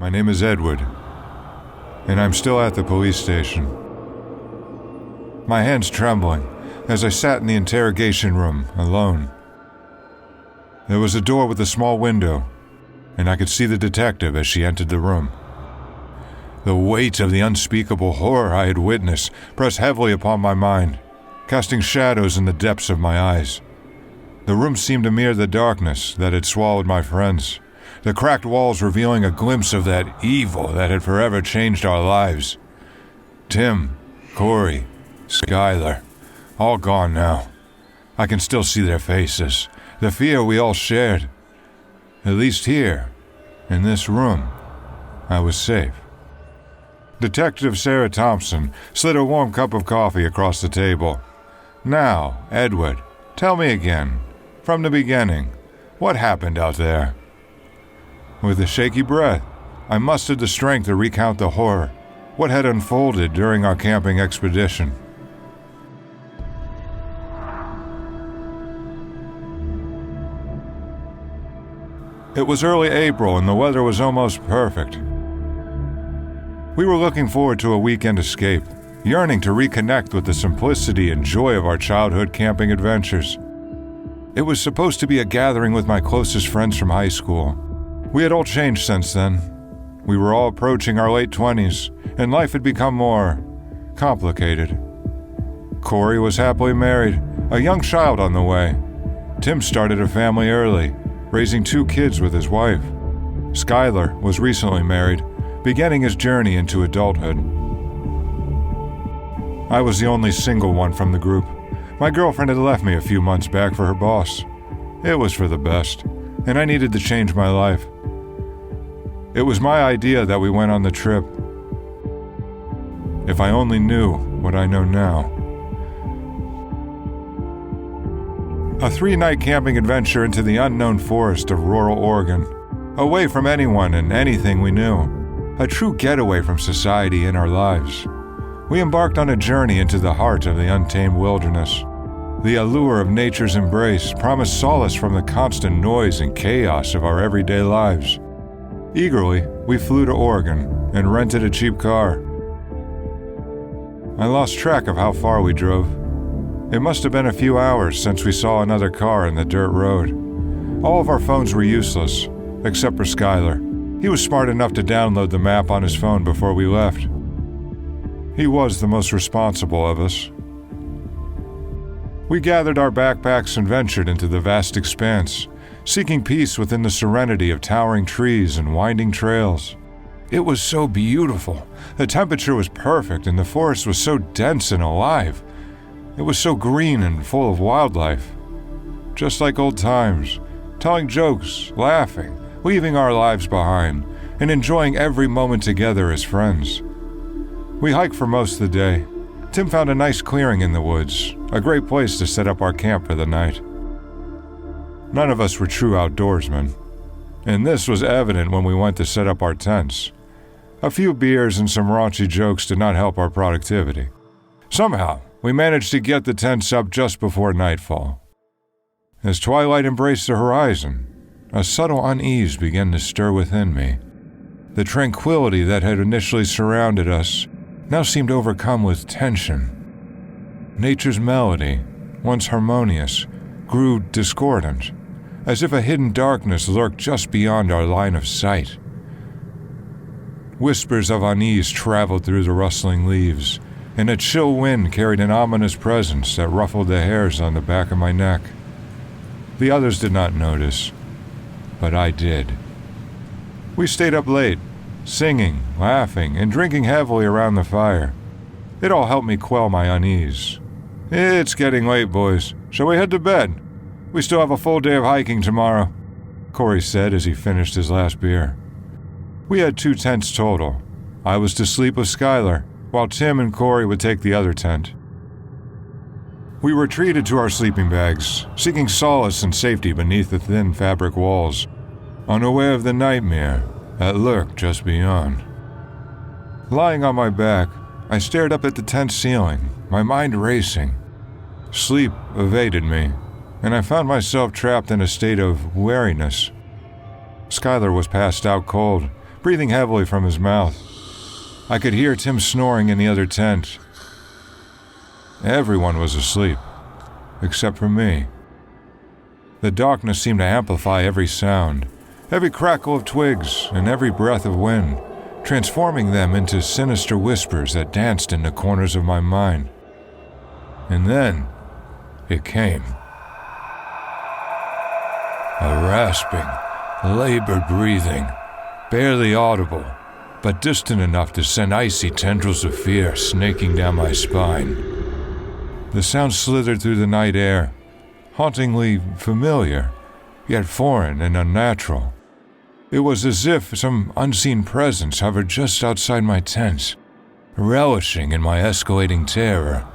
My name is Edward, and I'm still at the police station. My hands trembling as I sat in the interrogation room alone. There was a door with a small window, and I could see the detective as she entered the room. The weight of the unspeakable horror I had witnessed pressed heavily upon my mind, casting shadows in the depths of my eyes. The room seemed to mirror the darkness that had swallowed my friends, the cracked walls revealing a glimpse of that evil that had forever changed our lives. Tim, Corey, Skylar, all gone now. I can still see their faces, the fear we all shared. At least here, in this room, I was safe. Detective Sarah Thompson slid a warm cup of coffee across the table. Now, Edward, tell me again, from the beginning, what happened out there? With a shaky breath, I mustered the strength to recount the horror, what had unfolded during our camping expedition. It was early April and the weather was almost perfect. We were looking forward to a weekend escape, yearning to reconnect with the simplicity and joy of our childhood camping adventures. It was supposed to be a gathering with my closest friends from high school. We had all changed since then. We were all approaching our late 20s, and life had become more complicated. Corey was happily married, a young child on the way. Tim started a family early, raising 2 kids with his wife. Skylar was recently married, beginning his journey into adulthood. I was the only single one from the group. My girlfriend had left me a few months back for her boss. It was for the best, and I needed to change my life. It was my idea that we went on the trip. If I only knew what I know now. A 3-night camping adventure into the unknown forest of rural Oregon, away from anyone and anything we knew. A true getaway from society and our lives. We embarked on a journey into the heart of the untamed wilderness. The allure of nature's embrace promised solace from the constant noise and chaos of our everyday lives. Eagerly, we flew to Oregon and rented a cheap car. I lost track of how far we drove. It must have been a few hours since we saw another car in the dirt road. All of our phones were useless, except for Skylar. He was smart enough to download the map on his phone before we left. He was the most responsible of us. We gathered our backpacks and ventured into the vast expanse, seeking peace within the serenity of towering trees and winding trails. It was so beautiful. The temperature was perfect and the forest was so dense and alive. It was so green and full of wildlife. Just like old times, telling jokes, laughing, leaving our lives behind, and enjoying every moment together as friends. We hiked for most of the day. Tim found a nice clearing in the woods, a great place to set up our camp for the night. None of us were true outdoorsmen, and this was evident when we went to set up our tents. A few beers and some raunchy jokes did not help our productivity. Somehow, we managed to get the tents up just before nightfall. As twilight embraced the horizon, a subtle unease began to stir within me. The tranquility that had initially surrounded us now seemed overcome with tension. Nature's melody, once harmonious, grew discordant, as if a hidden darkness lurked just beyond our line of sight. Whispers of unease traveled through the rustling leaves, and a chill wind carried an ominous presence that ruffled the hairs on the back of my neck. The others did not notice, but I did. We stayed up late, singing, laughing, and drinking heavily around the fire. It all helped me quell my unease. It's getting late, boys. Shall we head to bed? We still have a full day of hiking tomorrow, Corey said as he finished his last beer. We had 2 tents total. I was to sleep with Skylar, while Tim and Corey would take the other tent. We retreated to our sleeping bags, seeking solace and safety beneath the thin fabric walls, unaware of the nightmare that lurked just beyond. Lying on my back, I stared up at the tent ceiling, my mind racing. Sleep evaded me, and I found myself trapped in a state of wariness. Skylar was passed out cold, breathing heavily from his mouth. I could hear Tim snoring in the other tent. Everyone was asleep, except for me. The darkness seemed to amplify every sound, every crackle of twigs and every breath of wind, transforming them into sinister whispers that danced in the corners of my mind. And then, it came. A rasping, labored breathing, barely audible, but distant enough to send icy tendrils of fear snaking down my spine. The sound slithered through the night air, hauntingly familiar, yet foreign and unnatural. It was as if some unseen presence hovered just outside my tent, relishing in my escalating terror.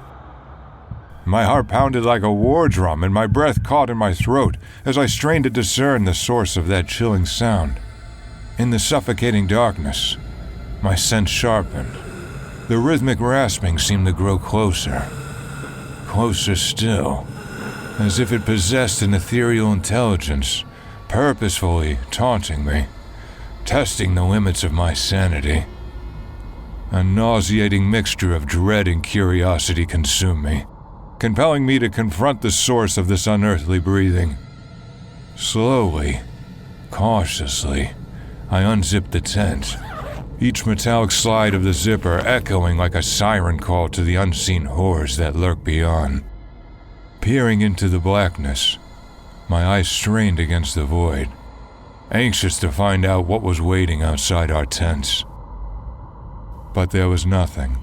My heart pounded like a war drum and my breath caught in my throat as I strained to discern the source of that chilling sound. In the suffocating darkness, my sense sharpened. The rhythmic rasping seemed to grow closer. Closer still, as if it possessed an ethereal intelligence, purposefully taunting me, testing the limits of my sanity. A nauseating mixture of dread and curiosity consumed me, compelling me to confront the source of this unearthly breathing. Slowly, cautiously, I unzipped the tent, each metallic slide of the zipper echoing like a siren call to the unseen horrors that lurk beyond. Peering into the blackness, my eyes strained against the void, anxious to find out what was waiting outside our tents. But there was nothing.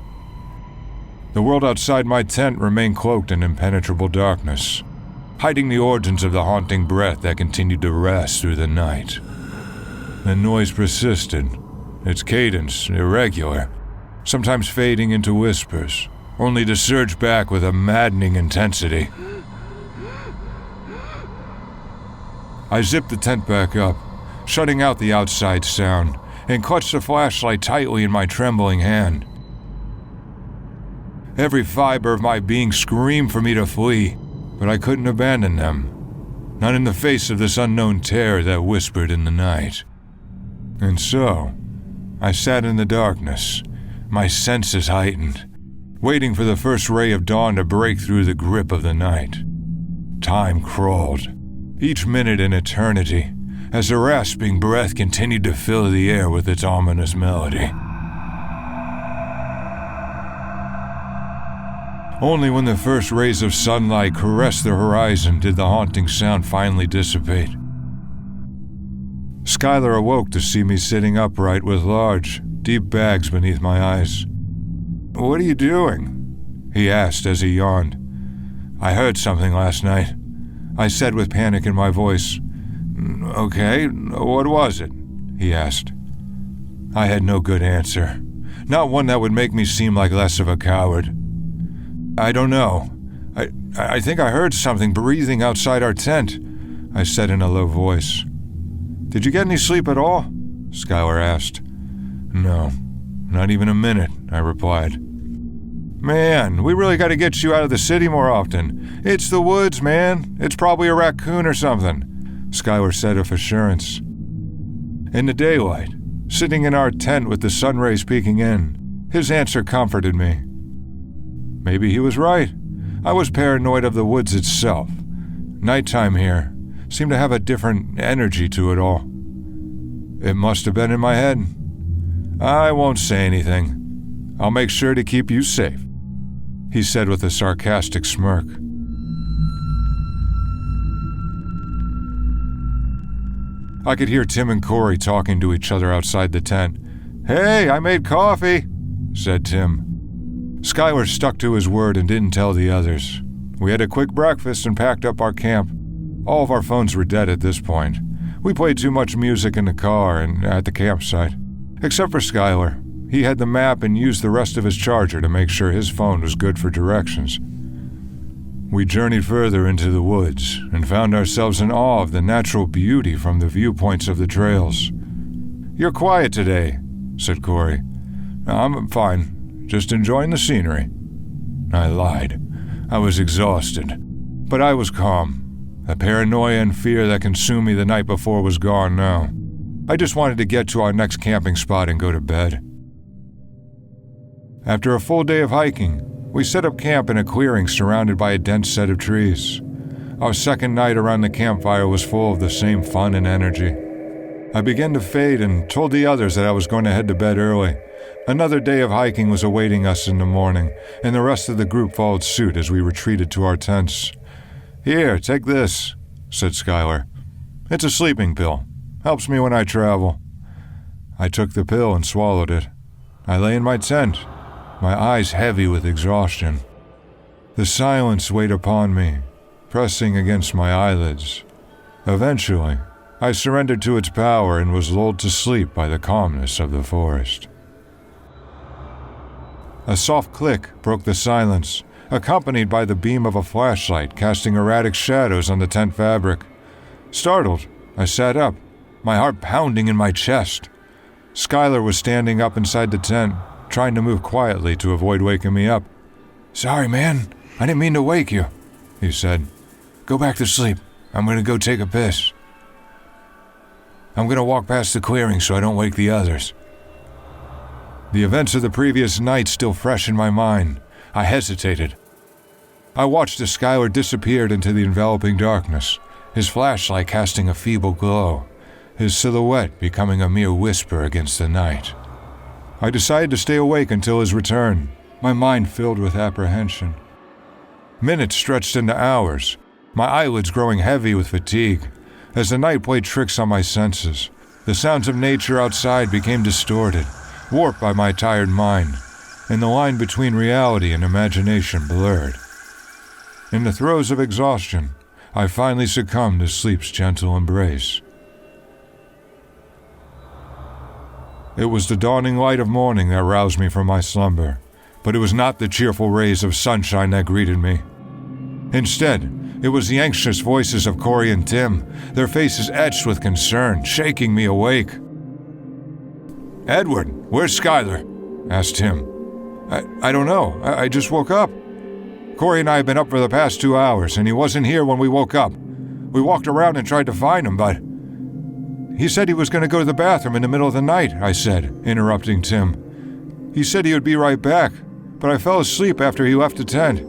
The world outside my tent remained cloaked in impenetrable darkness, hiding the origins of the haunting breath that continued to rasp through the night. The noise persisted, its cadence irregular, sometimes fading into whispers, only to surge back with a maddening intensity. I zipped the tent back up, shutting out the outside sound, and clutched the flashlight tightly in my trembling hand. Every fiber of my being screamed for me to flee, but I couldn't abandon them, not in the face of this unknown terror that whispered in the night. And so, I sat in the darkness, my senses heightened, waiting for the first ray of dawn to break through the grip of the night. Time crawled, each minute an eternity, as the rasping breath continued to fill the air with its ominous melody. Only when the first rays of sunlight caressed the horizon did the haunting sound finally dissipate. Skylar awoke to see me sitting upright with large, deep bags beneath my eyes. "What are you doing?" he asked as he yawned. "I heard something last night," I said with panic in my voice. "Okay, what was it?" he asked. I had no good answer, not one that would make me seem like less of a coward. "I don't know. I think I heard something breathing outside our tent," I said in a low voice. "Did you get any sleep at all?" Skylar asked. "No, not even a minute," I replied. "Man, we really got to get you out of the city more often. It's the woods, man. It's probably a raccoon or something," Skylar said with assurance. In the daylight, sitting in our tent with the sun rays peeking in, his answer comforted me. Maybe he was right. I was paranoid of the woods itself. Nighttime here seemed to have a different energy to it all. It must have been in my head. "I won't say anything. I'll make sure to keep you safe," he said with a sarcastic smirk. I could hear Tim and Corey talking to each other outside the tent. "Hey, I made coffee," said Tim. Skylar stuck to his word and didn't tell the others. We had a quick breakfast and packed up our camp. All of our phones were dead at this point. We played too much music in the car and at the campsite. Except for Skylar. He had the map and used the rest of his charger to make sure his phone was good for directions. We journeyed further into the woods and found ourselves in awe of the natural beauty from the viewpoints of the trails. "You're quiet today," said Corey. "I'm fine, just enjoying the scenery." I lied. I was exhausted, but I was calm. The paranoia and fear that consumed me the night before was gone now. I just wanted to get to our next camping spot and go to bed. After a full day of hiking, we set up camp in a clearing surrounded by a dense set of trees. Our second night around the campfire was full of the same fun and energy. I began to fade and told the others that I was going to head to bed early. Another day of hiking was awaiting us in the morning, and the rest of the group followed suit as we retreated to our tents. "Here, take this," said Skylar. "It's a sleeping pill. Helps me when I travel." I took the pill and swallowed it. I lay in my tent, my eyes heavy with exhaustion. The silence weighed upon me, pressing against my eyelids. Eventually, I surrendered to its power and was lulled to sleep by the calmness of the forest. A soft click broke the silence, accompanied by the beam of a flashlight casting erratic shadows on the tent fabric. Startled, I sat up, my heart pounding in my chest. Skylar was standing up inside the tent, trying to move quietly to avoid waking me up. "Sorry, man. I didn't mean to wake you," he said. "Go back to sleep. I'm going to go take a piss. I'm going to walk past the clearing so I don't wake the others." The events of the previous night still fresh in my mind, I hesitated. I watched as Skylar disappeared into the enveloping darkness, his flashlight casting a feeble glow, his silhouette becoming a mere whisper against the night. I decided to stay awake until his return, my mind filled with apprehension. Minutes stretched into hours, my eyelids growing heavy with fatigue. As the night played tricks on my senses, the sounds of nature outside became distorted, warped by my tired mind, and the line between reality and imagination blurred. In the throes of exhaustion, I finally succumbed to sleep's gentle embrace. It was the dawning light of morning that roused me from my slumber, but it was not the cheerful rays of sunshine that greeted me. Instead, it was the anxious voices of Corey and Tim, their faces etched with concern, shaking me awake. "Edward, where's Skylar?" asked Tim. I don't know. I just woke up. Corey and I have been up for the past 2 hours, and he wasn't here when we woke up. We walked around and tried to find him, but..." "He said he was going to go to the bathroom in the middle of the night," I said, interrupting Tim. "He said he would be right back, but I fell asleep after he left the tent."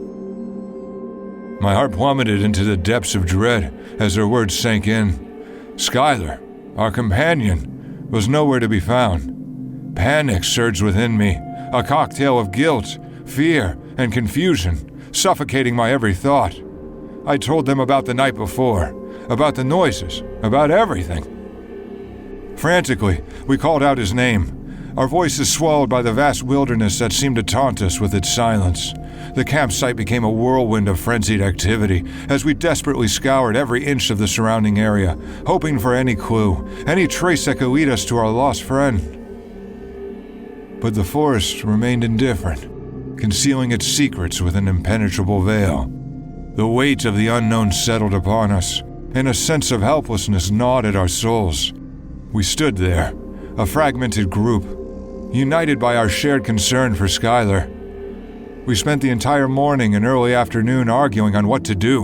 My heart plummeted into the depths of dread as their words sank in. Skylar, our companion, was nowhere to be found. Panic surged within me, a cocktail of guilt, fear, and confusion, suffocating my every thought. I told them about the night before, about the noises, about everything. Frantically, we called out his name, our voices swallowed by the vast wilderness that seemed to taunt us with its silence. The campsite became a whirlwind of frenzied activity as we desperately scoured every inch of the surrounding area, hoping for any clue, any trace that could lead us to our lost friend. But the forest remained indifferent, concealing its secrets with an impenetrable veil. The weight of the unknown settled upon us, and a sense of helplessness gnawed at our souls. We stood there, a fragmented group, united by our shared concern for Skylar. We spent the entire morning and early afternoon arguing on what to do.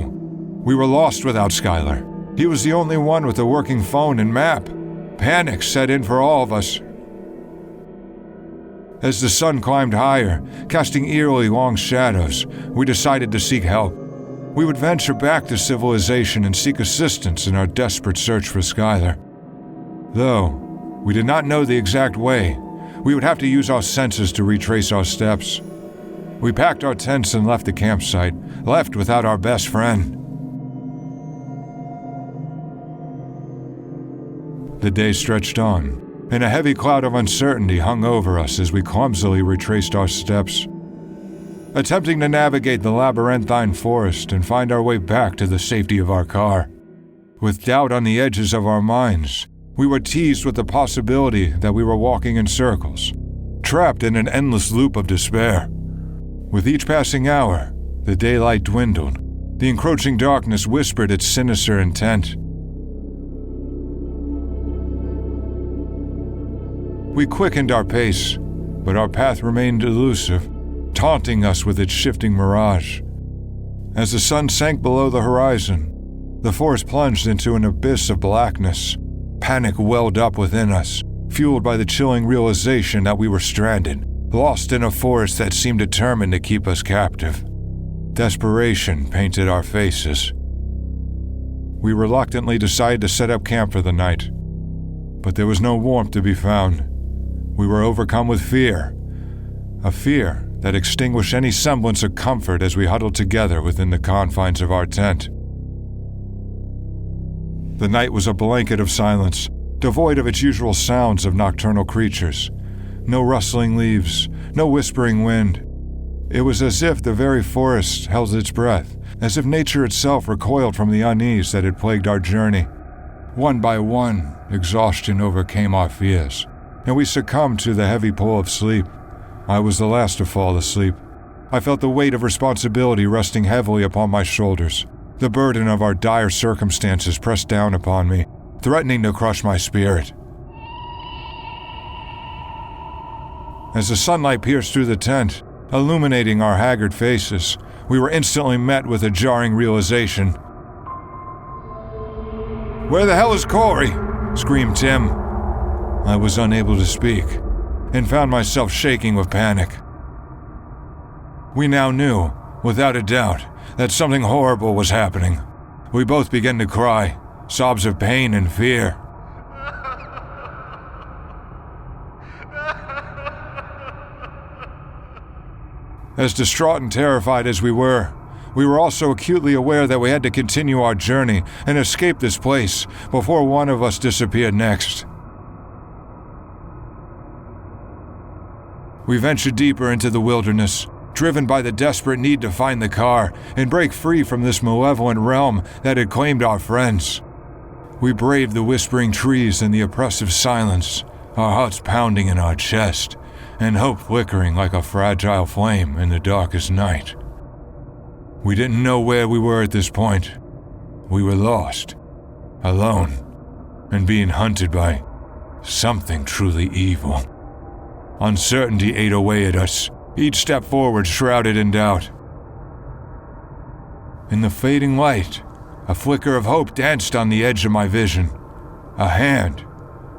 We were lost without Skylar. He was the only one with a working phone and map. Panic set in for all of us. As the sun climbed higher, casting eerily long shadows, we decided to seek help. We would venture back to civilization and seek assistance in our desperate search for Skylar. Though we did not know the exact way, we would have to use our senses to retrace our steps. We packed our tents and left the campsite, left without our best friend. The day stretched on, and a heavy cloud of uncertainty hung over us as we clumsily retraced our steps, attempting to navigate the labyrinthine forest and find our way back to the safety of our car. With doubt on the edges of our minds, we were teased with the possibility that we were walking in circles, trapped in an endless loop of despair. With each passing hour, the daylight dwindled. The encroaching darkness whispered its sinister intent. We quickened our pace, but our path remained elusive, taunting us with its shifting mirage. As the sun sank below the horizon, the forest plunged into an abyss of blackness, panic welled up within us, fueled by the chilling realization that we were stranded, lost in a forest that seemed determined to keep us captive. Desperation painted our faces. We reluctantly decided to set up camp for the night, but there was no warmth to be found. We were overcome with fear, a fear that extinguished any semblance of comfort as we huddled together within the confines of our tent. The night was a blanket of silence, devoid of its usual sounds of nocturnal creatures. No rustling leaves, no whispering wind. It was as if the very forest held its breath, as if nature itself recoiled from the unease that had plagued our journey. One by one, exhaustion overcame our fears, and we succumbed to the heavy pull of sleep. I was the last to fall asleep. I felt the weight of responsibility resting heavily upon my shoulders, the burden of our dire circumstances pressed down upon me, threatening to crush my spirit. As the sunlight pierced through the tent, illuminating our haggard faces, we were instantly met with a jarring realization. "Where the hell is Corey?" screamed Tim. I was unable to speak, and found myself shaking with panic. We now knew, without a doubt, that something horrible was happening. We both began to cry, sobs of pain and fear. As distraught and terrified as we were also acutely aware that we had to continue our journey and escape this place before one of us disappeared next. We ventured deeper into the wilderness, driven by the desperate need to find the car and break free from this malevolent realm that had claimed our friends. We braved the whispering trees and the oppressive silence, our hearts pounding in our chest, and hope flickering like a fragile flame in the darkest night. We didn't know where we were at this point. We were lost, alone, and being hunted by something truly evil. Uncertainty ate away at us, each step forward shrouded in doubt. In the fading light, a flicker of hope danced on the edge of my vision. A hand,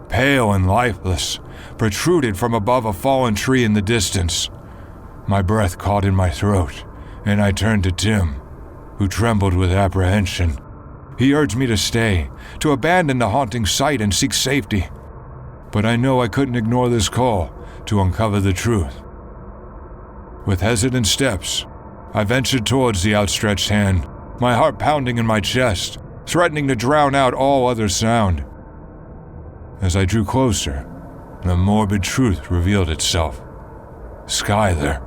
pale and lifeless, protruded from above a fallen tree in the distance. My breath caught in my throat, and I turned to Tim, who trembled with apprehension. He urged me to stay, to abandon the haunting sight and seek safety. But I know I couldn't ignore this call to uncover the truth. With hesitant steps, I ventured towards the outstretched hand, my heart pounding in my chest, threatening to drown out all other sound. As I drew closer, the morbid truth revealed itself. Skylar,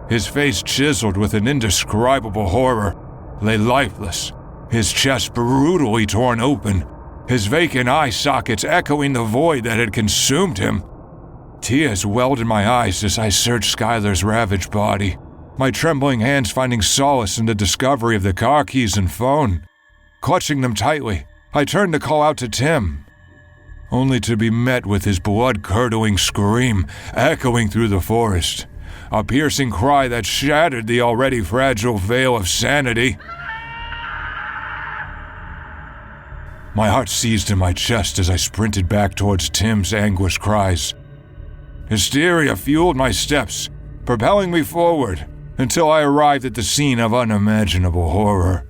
his face chiseled with an indescribable horror, lay lifeless, his chest brutally torn open, his vacant eye sockets echoing the void that had consumed him. Tears welled in my eyes as I searched Skylar's ravaged body, my trembling hands finding solace in the discovery of the car keys and phone. Clutching them tightly, I turned to call out to Tim, only to be met with his blood-curdling scream echoing through the forest, a piercing cry that shattered the already fragile veil of sanity. My heart seized in my chest as I sprinted back towards Tim's anguished cries. Hysteria fueled my steps, propelling me forward until I arrived at the scene of unimaginable horror.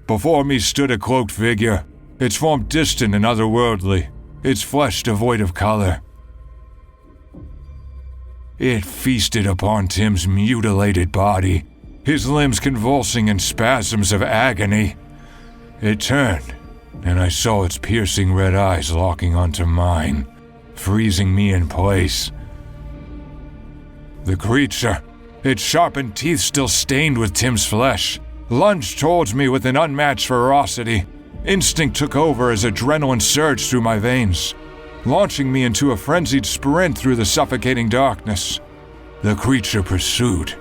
Before me stood a cloaked figure, its form distant and otherworldly, its flesh devoid of color. It feasted upon Tim's mutilated body, his limbs convulsing in spasms of agony. It turned, and I saw its piercing red eyes locking onto mine, freezing me in place. The creature, its sharpened teeth still stained with Tim's flesh, lunged towards me with an unmatched ferocity. Instinct took over as adrenaline surged through my veins, launching me into a frenzied sprint through the suffocating darkness. The creature pursued,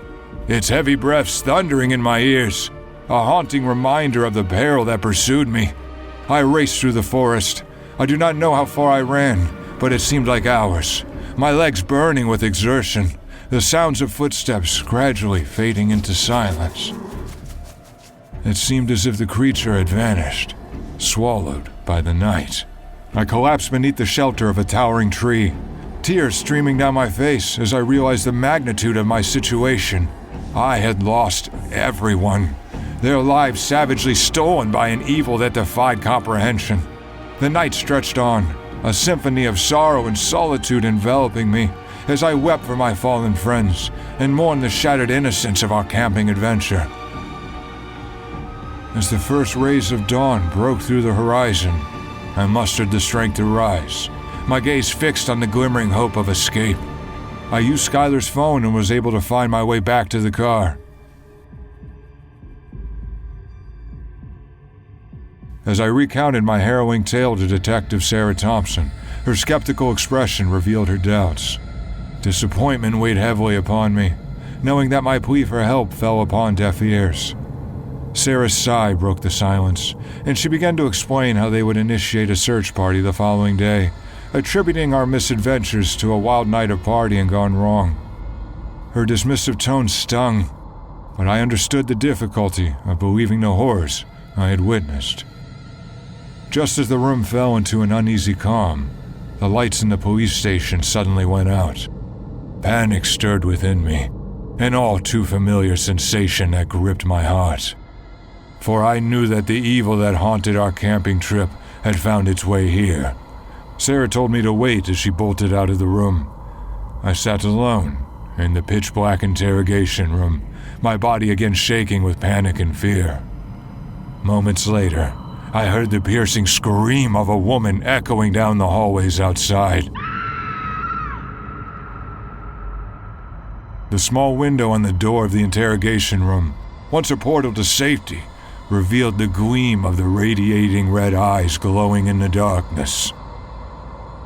its heavy breaths thundering in my ears, a haunting reminder of the peril that pursued me. I raced through the forest. I do not know how far I ran, but it seemed like hours, my legs burning with exertion, the sounds of footsteps gradually fading into silence. It seemed as if the creature had vanished, swallowed by the night. I collapsed beneath the shelter of a towering tree, tears streaming down my face as I realized the magnitude of my situation. I had lost everyone, their lives savagely stolen by an evil that defied comprehension. The night stretched on, a symphony of sorrow and solitude enveloping me as I wept for my fallen friends and mourned the shattered innocence of our camping adventure. As the first rays of dawn broke through the horizon, I mustered the strength to rise, my gaze fixed on the glimmering hope of escape. I used Skylar's phone and was able to find my way back to the car. As I recounted my harrowing tale to Detective Sarah Thompson, her skeptical expression revealed her doubts. Disappointment weighed heavily upon me, knowing that my plea for help fell upon deaf ears. Sarah's sigh broke the silence, and she began to explain how they would initiate a search party the following day, attributing our misadventures to a wild night of partying gone wrong. Her dismissive tone stung, but I understood the difficulty of believing the horrors I had witnessed. Just as the room fell into an uneasy calm, the lights in the police station suddenly went out. Panic stirred within me, an all too familiar sensation that gripped my heart. For I knew that the evil that haunted our camping trip had found its way here. Sarah told me to wait as she bolted out of the room. I sat alone in the pitch-black interrogation room, my body again shaking with panic and fear. Moments later, I heard the piercing scream of a woman echoing down the hallways outside. The small window on the door of the interrogation room, once a portal to safety, revealed the gleam of the radiating red eyes glowing in the darkness.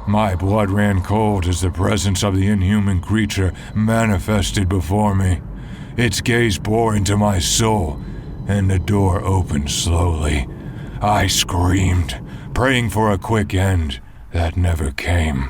My blood ran cold as the presence of the inhuman creature manifested before me. Its gaze bore into my soul, and the door opened slowly. I screamed, praying for a quick end that never came.